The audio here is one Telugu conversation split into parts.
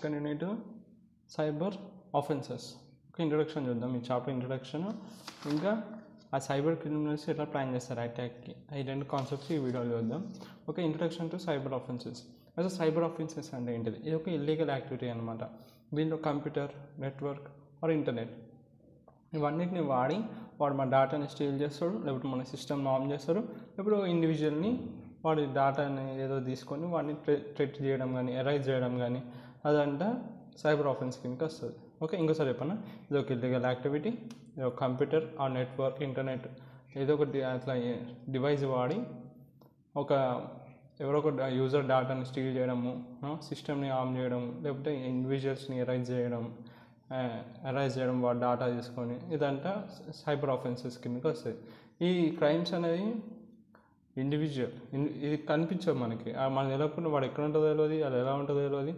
Continue to cyber offences. ఒక ఇంట్రొడక్షన్ చూద్దాం, ఈ చాప్టర్ ఇంట్రొడక్షన్, ఇంకా ఆ సైబర్ క్రిమినల్స్ ఎట్లా ప్లాన్ చేస్తారు అటాక్కి, ఈ రెండు కాన్సెప్ట్స్ ఈ వీడియోలో చూద్దాం. ఒక ఇంట్రొడక్షన్ టు సైబర్ ఆఫెన్సెస్. అసలు సైబర్ ఆఫెన్సెస్ అంటే ఏంటిది? ఇది ఒక ఇల్లీగల్ యాక్టివిటీ అనమాట. దీంట్లో కంప్యూటర్, నెట్వర్క్ ఆర్ ఇంటర్నెట్ ఇవన్నిటిని వాడు మన డేటాని స్టీల్ చేస్తాడు, లేకపోతే మన సిస్టమ్ని ఆన్ చేస్తాడు, లేకపోతే ఇండివిజువల్ని వాడి డేటాని ఏదో తీసుకొని వాడిని థ్రెట్ చేయడం కానీ, ఎరైజ్ చేయడం కానీ, అదంతా సైబర్ ఆఫెన్స్ కిందకి వస్తుంది. ఓకే, ఇంకోసారి చెప్పన్నా, ఇది ఒక ఇల్లీగల్ యాక్టివిటీ. ఇది ఒక కంప్యూటర్ ఆ నెట్వర్క్, ఇంటర్నెట్ ఏదో ఒకటి అట్లా డివైస్ వాడి ఎవరో ఒక యూజర్ డేటాని స్టీల్ చేయడము, సిస్టమ్ని ఆన్ చేయడం, లేకపోతే ఇండివిజువల్స్ని ఎరైజ్ చేయడం వాడు డేటా తీసుకొని, ఇదంతా సైబర్ ఆఫెన్సెస్ కిందకి వస్తుంది. ఈ క్రైమ్స్ అనేది ఇండివిజువల్, ఇది కనిపించదు మనకి తెలియకుండా వాడు ఎక్కడ ఉంటుందో తెలియదు, అది ఎలా ఉంటుందో తెలియదు,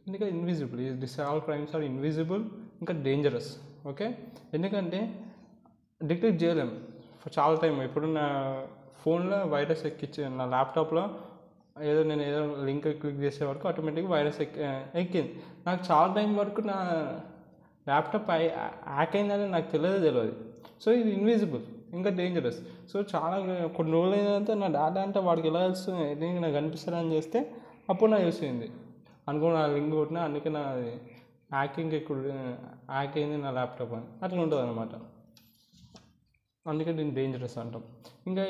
ఇంకా invisible. This all crimes are invisible, ఇంకా డేంజరస్. ఓకే, ఎందుకంటే డిటెక్ట్ చేయలేం చాలా టైం. ఇప్పుడు నా ఫోన్లో వైరస్ ఎక్కించి, నా ల్యాప్టాప్లో నేను ఏదో లింక్ క్లిక్ చేసే వరకు ఆటోమేటిక్గా వైరస్ ఎక్కింది. నాకు చాలా టైం వరకు నా ల్యాప్టాప్ హ్యాక్ అయిందని నాకు తెలియదు. సో ఇది ఇన్విజిబుల్, ఇంకా డేంజరస్. సో చాలా కొన్ని రోజులు అయినంత నా డేటా అంటే వాడికి ఎలా తెలుస్తుంది, దీనికి నాకు కనిపిస్తుందని చేస్తే అప్పుడు నాకు చూసింది అనుకో, నా లింక్ కొట్టినా, అందుకే నా హ్యాక్ అయింది నా ల్యాప్టాప్ అని అట్లా ఉంటుంది అనమాట. అందుకే దీన్ని డేంజరస్ అంటాం. ఇంకా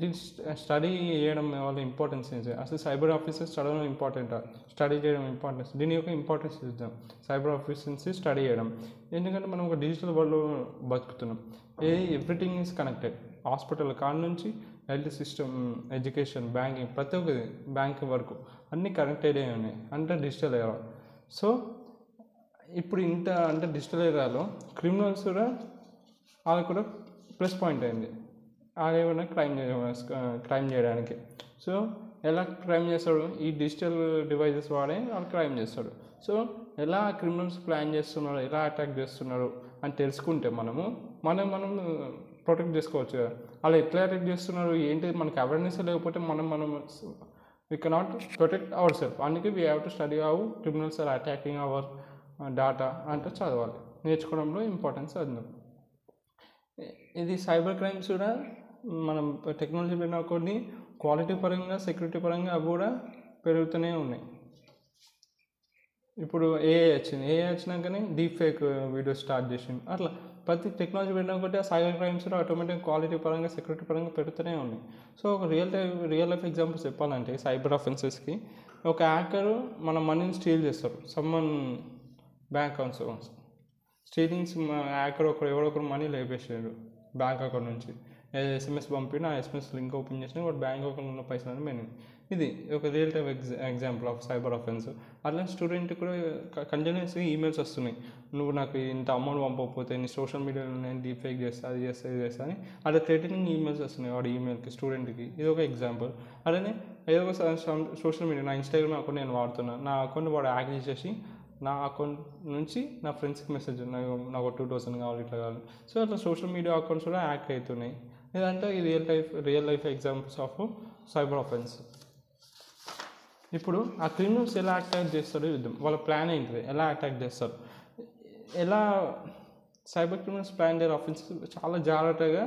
దీన్ని స్టడీ చేయడం వల్ల ఇంపార్టెన్స్ ఏంటి, అసలు సైబర్ ఆఫెన్సెస్ చదవడం ఇంపార్టెంటా, స్టడీ చేయడం ఇంపార్టెన్స్, దీని యొక్క ఇంపార్టెన్స్ చూద్దాం. సైబర్ ఆఫెన్సెస్ స్టడీ చేయడం, ఎందుకంటే మనం ఒక డిజిటల్ వరల్డ్లో బతుకుతున్నాం. Everything is connected. హాస్పిటల్ కాడ నుంచి హెల్త్ సిస్టమ్, ఎడ్యుకేషన్, బ్యాంకింగ్, ప్రతి ఒక్కది బ్యాంక్ వరకు అన్నీ కనెక్టెడ్ అయి ఉన్నాయి, అంటే డిజిటల్ ఎరా. సో ఇప్పుడు అంటే డిజిటల్ ఎరాలో క్రిమినల్స్ కూడా వాళ్ళకు కూడా ప్లస్ పాయింట్ అయింది. ఏమైనా క్రైమ్ చేయడానికి. సో ఎలా క్రైమ్ చేస్తాడు, ఈ డిజిటల్ డివైజెస్ వాడే వాళ్ళు క్రైమ్ చేస్తాడు. సో ఎలా క్రిమినల్స్ ప్లాన్ చేస్తున్నారు, ఎలా అటాక్ చేస్తున్నారు అని తెలుసుకుంటే మనం ప్రొటెక్ట్ చేసుకోవచ్చు కదా. అలా ఎట్లా అటాక్ చేస్తున్నారు ఏంటి మనకి అవేర్నెస్ లేకపోతే మనం we cannot protect our self. అందుకే we have to study how criminals are attacking our data అంటే చదవాలి, నేర్చుకోవడంలో ఇంపార్టెన్స్ అది. ఇది సైబర్ క్రైమ్స్ కూడా మనం టెక్నాలజీ పెరిగిన కొన్ని క్వాలిటీ పరంగా, సెక్యూరిటీ పరంగా అవి కూడా పెరుగుతూనే ఉన్నాయి. ఇప్పుడు ఏఐ వచ్చినాకనే డీప్ ఫేక్ వీడియో స్టార్ట్ చేసింది. అట్లా ప్రతి టెక్నాలజీ పెరిగిన ఒకటి ఆ సైబర్ క్రైమ్స్ కూడా ఆటోమేటిక్ క్వాలిటీ పరంగా, సెక్యూరిటీ పరంగా పెరుగుతూనే ఉన్నాయి. సో ఒక రియల్ లైఫ్ ఎగ్జాంపుల్స్ చెప్పాలంటే సైబర్ ఆఫెన్సెస్కి, ఒక హ్యాకరు మన మనీని స్టీల్ చేస్తారు, సమ్మన్ బ్యాంక్ అకౌంట్స్ స్టీలింగ్స్. హ్యాకర్ ఎవరో ఒకరు మనీ లేపేసాడు బ్యాంక్ అకౌంట్ నుంచి, SMS పంపిన ఆ SMS లింక్ ఓపెన్ చేసిన వాడు బ్యాంక్ అకౌంట్ ఉన్న పైసలు పోయినాయి. ఇది ఒక real time example of cyber offence. అట్లా స్టూడెంట్ కూడా కంటిన్యూస్గా ఈమెయిల్స్ వస్తున్నాయి, నువ్వు నాకు ఇంత అమౌంట్ పంపకపోతే నీ సోషల్ మీడియాలో నేను డీప్ ఫేక్ చేస్తా, అది చేస్తా అని అట్లా థ్రెటనింగ్ ఈమెయిల్స్ వస్తున్నాయి వాడి ఈమెయిల్కి, స్టూడెంట్కి. ఇది ఒక ఎగ్జాంపుల్. అలానే ఏదో ఒక సోషల్ మీడియా, నా ఇన్స్టాగ్రామ్ అకౌంట్ నేను వాడుతున్నాను, నా అకౌంట్ వాడు హ్యాక్ చేసేసి నా అకౌంట్ నుంచి నా ఫ్రెండ్స్కి మెసేజ్, నాకు 2000 కావాలి, ఇట్లా కావాలి. సో అట్లా సోషల్ మీడియా అకౌంట్స్ కూడా హ్యాక్ అవుతున్నాయి. ఇదంతా ఈ real life examples of cyber offence. ఇప్పుడు ఆ క్రిమినల్స్ ఎలా అటాక్ చేస్తారో చూద్దాం. వాళ్ళ ప్లాన్ ఏంటిది, ఎలా అటాక్ చేస్తారు, ఎలా సైబర్ క్రిమినల్స్ ప్లాన్ చేయరు ఆఫెన్స్ చాలా జాగ్రత్తగా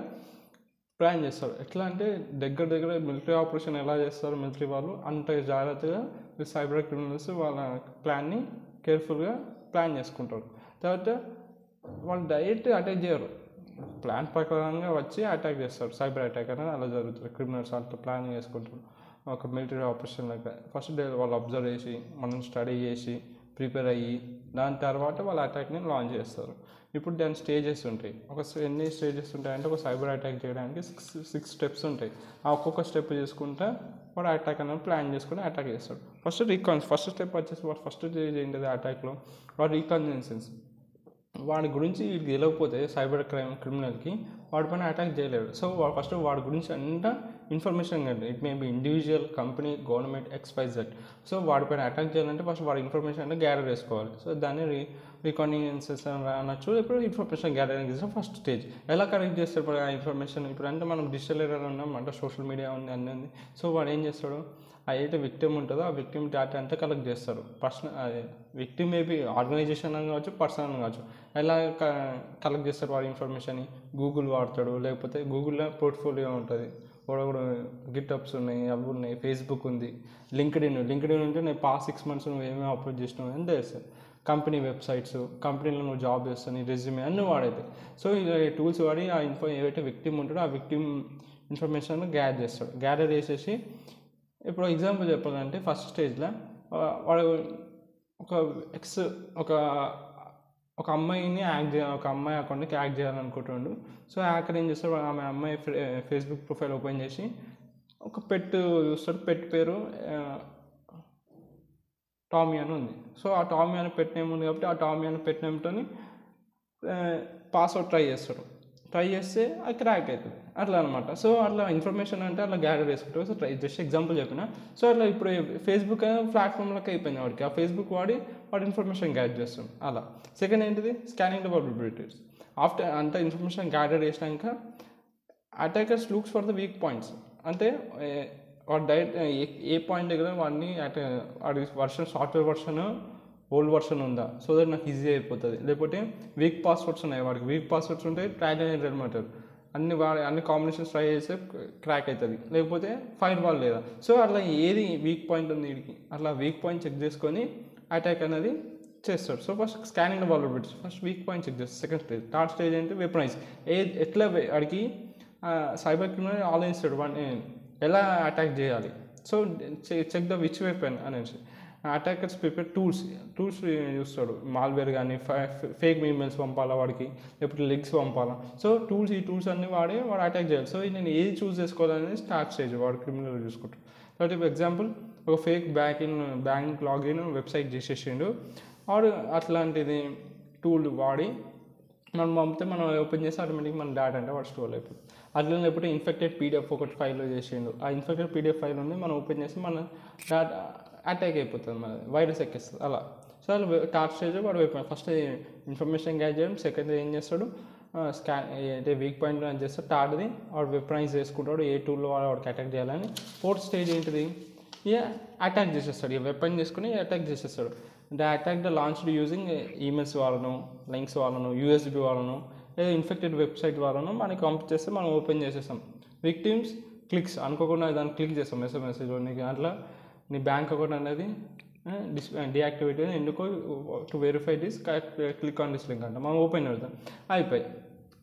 ప్లాన్ చేస్తారు. ఎట్లా అంటే దగ్గర మిలిటరీ ఆపరేషన్ ఎలా చేస్తారు మిలిటరీ వాళ్ళు, అంత జాగ్రత్తగా సైబర్ క్రిమినల్స్ వాళ్ళ ప్లాన్ని కేర్ఫుల్గా ప్లాన్ చేసుకుంటారు. తర్వాత వాళ్ళు డైరెక్ట్ అటాక్ చేయరు, ప్లాన్ ప్రకారంగా వచ్చి అటాక్ చేస్తారు. సైబర్ అటాక్ అనేది అలా జరుగుతుంది. క్రిమినల్స్ అంతా ప్లాన్ చేసుకుంటారు. ఒక మిలిటరీ ఆపరేషన్ లాగా ఫస్ట్ వాళ్ళు అబ్జర్వ్ చేసి, మనం స్టడీ చేసి, ప్రిపేర్ అయ్యి, దాని తర్వాత వాళ్ళ అటాక్ని లాంచ్ చేస్తారు. ఇప్పుడు దాని స్టేజెస్ ఉంటాయి. ఎన్ని స్టేజెస్ ఉంటాయంటే ఒక సైబర్ అటాక్ చేయడానికి 6 స్టెప్స్ ఉంటాయి. ఆ ఒక్కొక్క స్టెప్ చేసుకుంటా వాడు అటాక్ అనేది ప్లాన్ చేసుకుని అటాక్ చేస్తాడు. ఫస్ట్ స్టెప్ వచ్చేసి వాడు ఫస్ట్ స్టేజ్ ఏంటిది అటాక్లో, వాడు రీకన్సెన్స్. వాడి గురించి వీడికి తెలియకపోతే సైబర్ క్రిమినల్కి వాడి పైన అటాక్ చేయలేడు. సో ఫస్ట్ వాడి గురించి అంతా ఇన్ఫర్మేషన్ కండి, it may be individual, company, government, XYZ. So వాడి పైన అటాక్ చేయాలంటే ఫస్ట్ వాడి ఇన్ఫర్మేషన్ అంటే గ్యాదర్ చేసుకోవాలి. సో దాన్ని రికగ్నిషన్స్ అనొచ్చు. ఇప్పుడు information gathering is first stage. ఎలా కలెక్ట్ చేస్తారు ఆ ఇన్ఫర్మేషన్? ఇప్పుడు అంటే మనం డిజిటల్ ఎరా ఉన్నాం, అంటే సోషల్ మీడియా ఉంది, అన్నీ ఉంది. సో వాడు ఏం చేస్తాడు, అయితే విక్టిమ్ ఉంటుందో ఆ విక్టిమ్ డేటా అంతా కలెక్ట్ చేస్తారు. విక్టిమ్ మేబీ ఆర్గనైజేషన్ అని కావచ్చు, పర్సన్ అని కావచ్చు. ఎలా కలెక్ట్ చేస్తారు వాడి ఇన్ఫర్మేషన్ని? గూగుల్ వాడతాడు, లేకపోతే గూగుల్లో పోర్ట్ఫోలియో ఉంటుంది, కూడా గిట్హబ్స్ ఉన్నాయి, అవి ఉన్నాయి, ఫేస్బుక్ ఉంది, లింక్డ్ఇన్ ఉంటే నేను పాస్ట్ 6 months నువ్వు ఏమేమి అప్లోడ్ చేసినావు అని తెలుస్తుంది. కంపెనీ వెబ్సైట్స్, కంపెనీలో నువ్వు జాబ్ చేస్తావు, నీ రెజ్యూమే అన్నీ వాడైతే. సో ఇలా టూల్స్ వాడి ఆ ఏవైతే విక్టిమ్ ఉంటాడో ఆ విక్టిమ్ ఇన్ఫర్మేషన్ గ్యాదర్ చేసేసి, ఇప్పుడు ఎగ్జాంపుల్ చెప్పాలంటే ఫస్ట్ స్టేజ్లో వాడు ఒక ఒక అమ్మాయిని ఒక అమ్మాయి అకౌంట్కి యాక్ట్ చేయాలనుకుంటుండు. సో హ్యాకర్ ఏం చేస్తాడు, ఆమె అమ్మాయి ఫేస్బుక్ ప్రొఫైల్ ఓపెన్ చేసి ఒక పెట్ చూస్తాడు. పెట్ పేరు టామీ అని ఉంది. సో ఆ టామీ అని పెట్ నేమ్ ఉంది కాబట్టి ఆ టామీ అని పెట్ నేమ్తో పాస్వర్డ్ ట్రై చేస్తే అది క్రాక్ అవుతుంది అట్లా అనమాట. సో అట్లా ఇన్ఫర్మేషన్ అంటే అట్లా గ్యాదర్ చేసుకుంటారు. సో జస్ట్ ఎగ్జాంపుల్ చెప్పిన. సో అట్లా ఇప్పుడు ఫేస్బుక్ ప్లాట్ఫామ్లోకి అయిపోయింది వాడికి. ఆ ఫేస్బుక్ వాడి ఇన్ఫర్మేషన్ గ్యాదర్ చేస్తుంది అలా. సెకండ్ ఏంటిది, స్కానింగ్ ద వల్నరబిలిటీస్. ఆఫ్టర్ అంత ఇన్ఫర్మేషన్ గ్యాదర్ చేసినాక attackers looks for the weak points. అంటే వాడు డైరెక్ట్ ఏ పాయింట్ దగ్గర వాడిని వాడి సాఫ్ట్వేర్ వర్షన్ ఓల్డ్ వర్షన్ ఉందా, సో దట్ నాకు ఈజీ అయిపోతుంది. లేకపోతే వీక్ పాస్వర్డ్స్ ఉన్నాయి, వాడికి వీక్ పాస్వర్డ్స్ ఉంటాయి, ట్రాక్ అనేది అనమాట. అన్ని కాంబినేషన్స్ ట్రై చేస్తే క్రాక్ అవుతుంది, లేకపోతే ఫైర్ వాల్ లేదా. సో అట్లా ఏది వీక్ పాయింట్ ఉంది వీడికి, అట్లా వీక్ పాయింట్ చెక్ చేసుకొని అటాక్ అనేది చేస్తాడు. So first scanning vulnerabilities, first weak point check చేస్తాడు. సెకండ్ స్టేజ్, థర్డ్ స్టేజ్ అంటే వెపనైజ్. ఎట్లా వాడికి సైబర్ క్రిమినల్ ఆలోచిస్తాడు వాడిని ఎలా అటాక్ చేయాలి. So check the which weapon అనేసి. అటాకర్స్ ప్రిపేర్ టూల్స్ చూస్తాడు. మాల్వేర్ కానీ ఫేక్ ఈమెయిల్స్ పంపాలా వాడికి, లేకపోతే లింక్స్ పంపాలా. సో ఈ టూల్స్ అన్నీ వాడు అటాక్ చేయాలి. సో నేను ఏది చూస్ చేసుకోవాలనేది స్టార్ట్ స్టేజ్, వాడు క్రిమినల్ చూసుకుంటాడు. కాబట్టి ఫర్ ఎగ్జాంపుల్ ఒక ఫేక్ బ్యాంక్ లాగిన్ వెబ్సైట్ చేసేసిండు వాడు. అట్లాంటిది టూల్ వాడి మనం పంపితే మనం ఓపెన్ చేస్తే ఆటోమేటిక్ మన డేటా అంటే వాడు స్టోర్ అయిపోతుంది. అట్లా లేకపోతే ఇన్ఫెక్టెడ్ పీడిఎఫ్ ఒకటి ఫైల్లో చేసిండు. ఆ ఇన్ఫెక్టెడ్ పీడిఎఫ్ ఫైల్ ఉంది, మనం ఓపెన్ చేస్తే మన డేటా అటాక్ అయిపోతుంది, మన వైరస్ ఎక్కిస్తుంది అలా. సో అలా థర్డ్ స్టేజ్ వాడు ఫస్ట్ ఇన్ఫర్మేషన్ గ్యాదర్ చేయడం. సెకండ్ ఏం చేస్తాడు, అంటే వీక్ పాయింట్ అని చేస్తాడు. థర్డ్ది వాడు వెపనైజ్ చేసుకుంటాడు, ఏ టూల్లో వాడికి అటాక్ చేయాలని. ఫోర్త్ స్టేజ్ ఏంటిది, అటాక్ చేసేస్తాడు. వెపన్ చేసుకుని అటాక్ చేసేస్తాడు. The attack the launched using emails వాళ్ళను, లింక్స్ వాళ్ళను, యూఎస్బి వాళ్ళను, లేదా ఇన్ఫెక్టెడ్ వెబ్సైట్ వాళ్ళను మనకి పంపించేస్తే మనం ఓపెన్ చేసేస్తాం. విక్టిమ్స్ క్లిక్స్, అనుకోకుండా దాన్ని క్లిక్ చేస్తాం మెసేజ్లో. నీకు అట్లా నీ బ్యాంక్ అకౌంట్ అనేది డియాక్టివేట్ అయ్యింది, ఎందుకో to verify this click on this link అంట. మనం ఓపెన్ చేద్దాం, అయిపోయి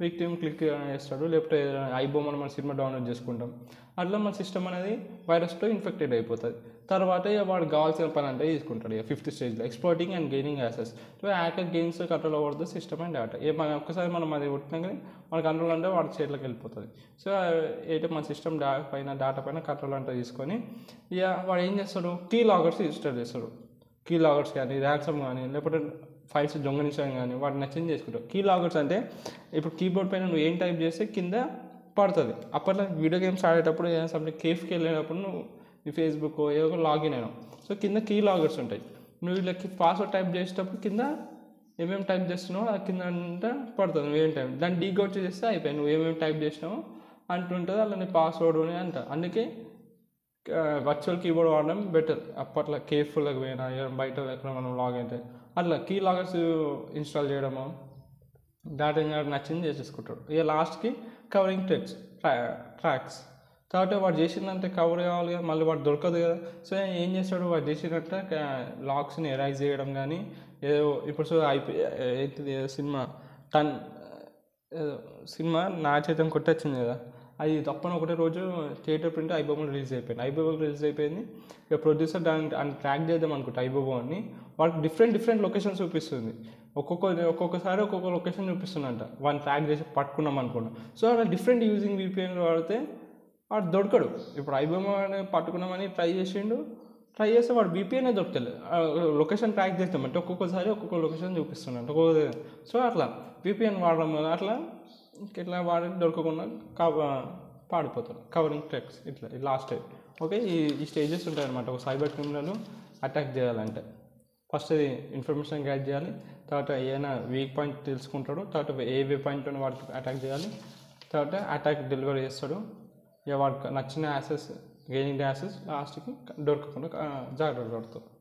విక్టిమ్ క్లిక్ చేస్తాడు. లేకపోతే ఐబొమ్మను మన సినిమా డౌన్లోడ్ చేసుకుంటాం. అట్లా మన సిస్టమ్ అనేది వైరస్తో ఇన్ఫెక్టెడ్ అయిపోతుంది. తర్వాత వాడు కావాల్సిన పని అంటే తీసుకుంటాడు. ఫిఫ్త్ స్టేజ్లో exploiting and gaining access. So hacker gains control over the system and data. ఒక్కసారి మనం అది కొట్టినా కానీ మన కంట్రోల్ అంటే వాడి చేతిలోకి వెళ్ళిపోతుంది. సో అయితే మన సిస్టమ్ డేటా పైన కంట్రోల్ అంటే తీసుకొని వాడు ఏం చేస్తాడు, కీ లాగర్స్ ఇన్స్టాల్ చేస్తాడు. కీ లాగర్స్ కానీ, ర్యాన్సమ్ కానీ, లేకపోతే ఫైల్స్ దొంగలించడం కానీ వాడు నచ్చింది చేసుకుంటావు. కీ లాగర్స్ అంటే ఇప్పుడు కీబోర్డ్ పైన నువ్వు ఏం టైప్ చేస్తే కింద పడుతుంది. అప్పట్లో వీడియో గేమ్స్ ఆడేటప్పుడు ఏదైనా సమ్థింగ్ కేఫ్కి వెళ్ళేటప్పుడు నువ్వు నీ ఫేస్బుక్ ఏదో ఒక లాగిన్ అయినావు. సో కింద కీ లాగర్స్ ఉంటాయి. నువ్వు వీళ్ళకి పాస్వర్డ్ టైప్ చేసేటప్పుడు కింద ఏమేమి టైప్ చేస్తున్నావో అది కింద అంతా పడుతుంది. నువ్వేం టైప్ దాన్ని డీకోడ్ చేస్తే అయిపోయి నువ్వు ఏమేమి టైప్ చేసినావో అంటుంటుంది. అలా నీ పాస్వర్డ్ అని అంట. అందుకే వర్చువల్ కీబోర్డ్ వాడడం బెటర్. అప్పట్లో కేర్ఫుల్గా పోయినా బయట ఎక్కడ మనం లాగిన్ అయితే అట్లా కీ లాగర్స్ ఇన్స్టాల్ చేయడము, డేటా నచ్చింది చేసేసుకుంటాడు. ఇక లాస్ట్కి కవరింగ్ ట్రాక్స్. కాబట్టి వాడు చేసిందంటే కవర్ కావాలి కదా, మళ్ళీ వాడు దొరకదు కదా. సో ఏం చేస్తాడు, వాడు చేసినట్టే లాక్స్ని ఎరైజ్ చేయడం కానీ ఏదో ఇప్పుడు సో ఏంటిది సినిమా నా చేతం కొట్టొచ్చింది కదా, అది తప్పని ఒకటే రోజు థియేటర్ ప్రింట్ ఐబొమ్మలు రిలీజ్ అయిపోయింది. ఇక ప్రొడ్యూసర్ దాన్ని ట్రాక్ చేద్దాం అనుకుంటా ఐబొమ్మని. వాడికి డిఫరెంట్ లొకేషన్స్ చూపిస్తుంది. ఒక్కొక్కసారి ఒక్కొక్క లొకేషన్ చూపిస్తుందంట. వాడిని ట్రాక్ చేసి పట్టుకున్నాం అనుకున్నాం. సో అలా డిఫరెంట్ యూజింగ్ VPN వాడితే వాడు దొరకడు. ఇప్పుడు ఐబొమ్మ పట్టుకున్నామని ట్రై చేస్తే వాడు VPN దొరకలేదు. లొకేషన్ ట్రాక్ చేస్తామంటే ఒక్కొక్కసారి ఒక్కొక్క లొకేషన్ చూపిస్తున్నాడు. సో అట్లా VPN వాడడం వల్ల ఇట్లా వాడి దొరకకుండా పాడిపోతాడు. కవరింగ్ ట్రాక్స్ ఇట్లా లాస్ట్ స్టేజ్. ఓకే, ఈ స్టేజెస్ ఉంటాయన్నమాట ఒక సైబర్ క్రిమినల్ అటాక్ చేయాలంటే. ఫస్ట్ అది ఇన్ఫర్మేషన్ గ్యాదర్ చేయాలి, తర్వాత ఏదైనా వీక్ పాయింట్ తెలుసుకుంటాడు, తర్వాత ఏ వే పాయింట్తో వాడికి అటాక్ చేయాలి, తర్వాత అటాక్ డెలివరీ చేస్తాడు. ఇక వాడికి నచ్చిన యాక్సెస్ గెయినింగ్ ద యాక్సెస్ లాస్ట్కి దొరకకుండా జాగ్రత్త పడతారు.